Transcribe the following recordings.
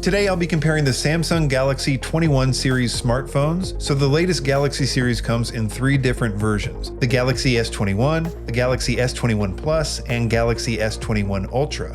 Today I'll be comparing the Samsung Galaxy 21 series smartphones. So the latest Galaxy series comes in 3 different versions: the Galaxy S21, the Galaxy S21 Plus, and Galaxy S21 Ultra.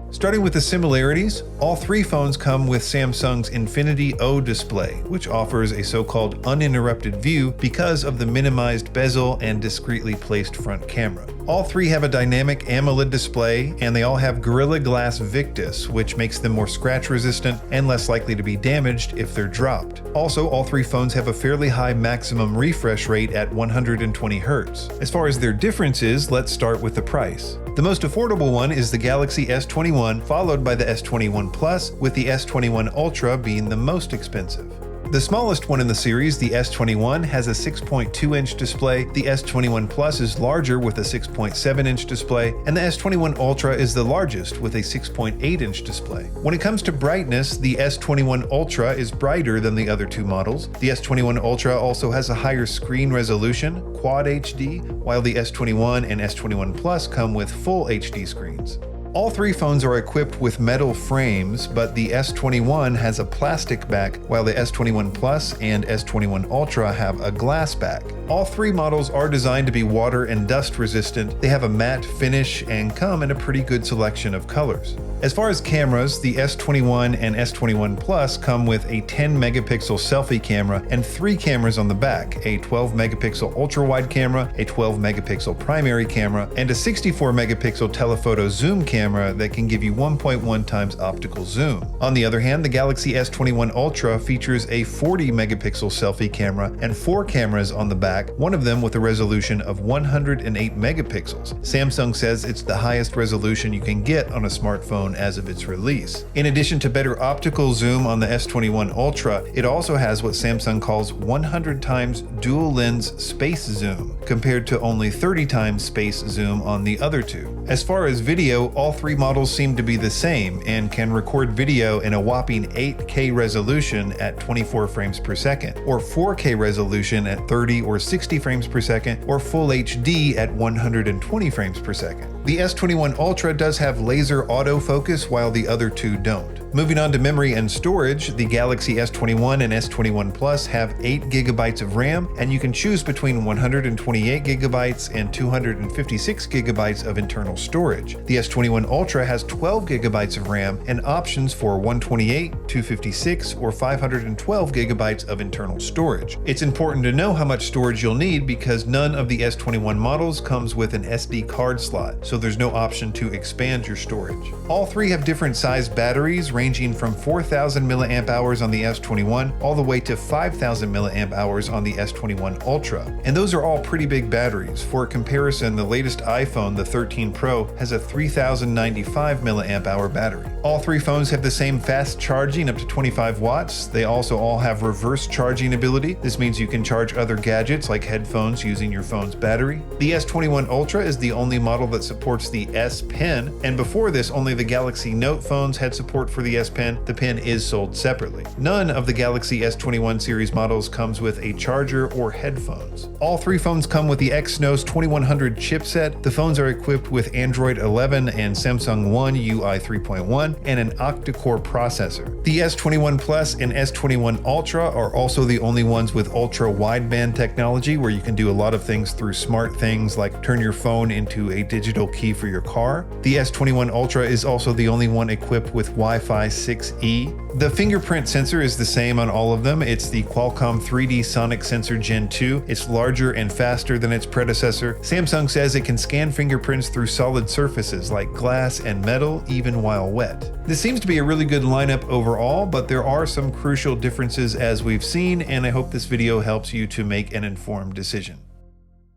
Starting with the similarities, all 3 phones come with Samsung's Infinity O display, which offers a so-called uninterrupted view because of the minimized bezel and discreetly placed front camera. All 3 have a dynamic AMOLED display, and they all have Gorilla Glass Victus, which makes them more scratch resistant and less likely to be damaged if they're dropped. Also, all 3 phones have a fairly high maximum refresh rate at 120 Hz. As far as their differences, let's start with the price. The most affordable one is the Galaxy S21, followed by the S21 Plus, with the S21 Ultra being the most expensive. The smallest one in the series, the S21, has a 6.2-inch display, the S21 Plus is larger with a 6.7-inch display, and the S21 Ultra is the largest with a 6.8-inch display. When it comes to brightness, the S21 Ultra is brighter than the other 2 models. The S21 Ultra also has a higher screen resolution, Quad HD, while the S21 and S21 Plus come with Full HD screens. All 3 phones are equipped with metal frames, but the S21 has a plastic back, while the S21 Plus and S21 Ultra have a glass back. All 3 models are designed to be water and dust resistant. They have a matte finish and come in a pretty good selection of colors. As far as cameras, the S21 and S21 Plus come with a 10-megapixel selfie camera and 3 cameras on the back: a 12-megapixel ultra-wide camera, a 12-megapixel primary camera, and a 64-megapixel telephoto zoom camera that can give you 1.1 times optical zoom. On the other hand, the Galaxy S21 Ultra features a 40-megapixel selfie camera and 4 cameras on the back, one of them with a resolution of 108 megapixels. Samsung says it's the highest resolution you can get on a smartphone as of its release. In addition to better optical zoom on the S21 Ultra, it also has what Samsung calls 100 times dual lens space zoom, compared to only 30 times space zoom on the other 2. As far as video, all 3 models seem to be the same and can record video in a whopping 8K resolution at 24 frames per second, or 4K resolution at 30 or 60 frames per second, or Full HD at 120 frames per second. The S21 Ultra does have laser autofocus, while the other 2 don't. Moving on to memory and storage, the Galaxy S21 and S21 Plus have 8 GB of RAM, and you can choose between 128 GB and 256 GB of internal storage. The S21 Ultra has 12 GB of RAM and options for 128, 256, or 512 GB of internal storage. It's important to know how much storage you'll need because none of the S21 models comes with an SD card slot, so there's no option to expand your storage. All 3 have different sized batteries, ranging from 4,000 mAh on the S21 all the way to 5,000 mAh on the S21 Ultra. And those are all pretty big batteries. For comparison, the latest iPhone, the 13 Pro, has a 3,095 mAh battery. All 3 phones have the same fast charging up to 25 watts. They also all have reverse charging ability. This means you can charge other gadgets like headphones using your phone's battery. The S21 Ultra is the only model that supports the S Pen, and before this only the Galaxy Note phones had support for the S Pen. The pen is sold separately. None of the Galaxy S21 series models comes with a charger or headphones. All 3 phones come with the Exynos 2100 chipset. The phones are equipped with Android 11 and Samsung One UI 3.1 and an octa-core processor. The S21 Plus and S21 Ultra are also the only ones with ultra-wideband technology, where you can do a lot of things through smart things like turn your phone into a digital key for your car. The S21 Ultra is also the only one equipped with Wi-Fi 6E. The fingerprint sensor is the same on all of them. It's the Qualcomm 3D Sonic Sensor Gen 2. It's larger and faster than its predecessor. Samsung says it can scan fingerprints through solid surfaces like glass and metal, even while wet. This seems to be a really good lineup overall, but there are some crucial differences as we've seen, and I hope this video helps you to make an informed decision.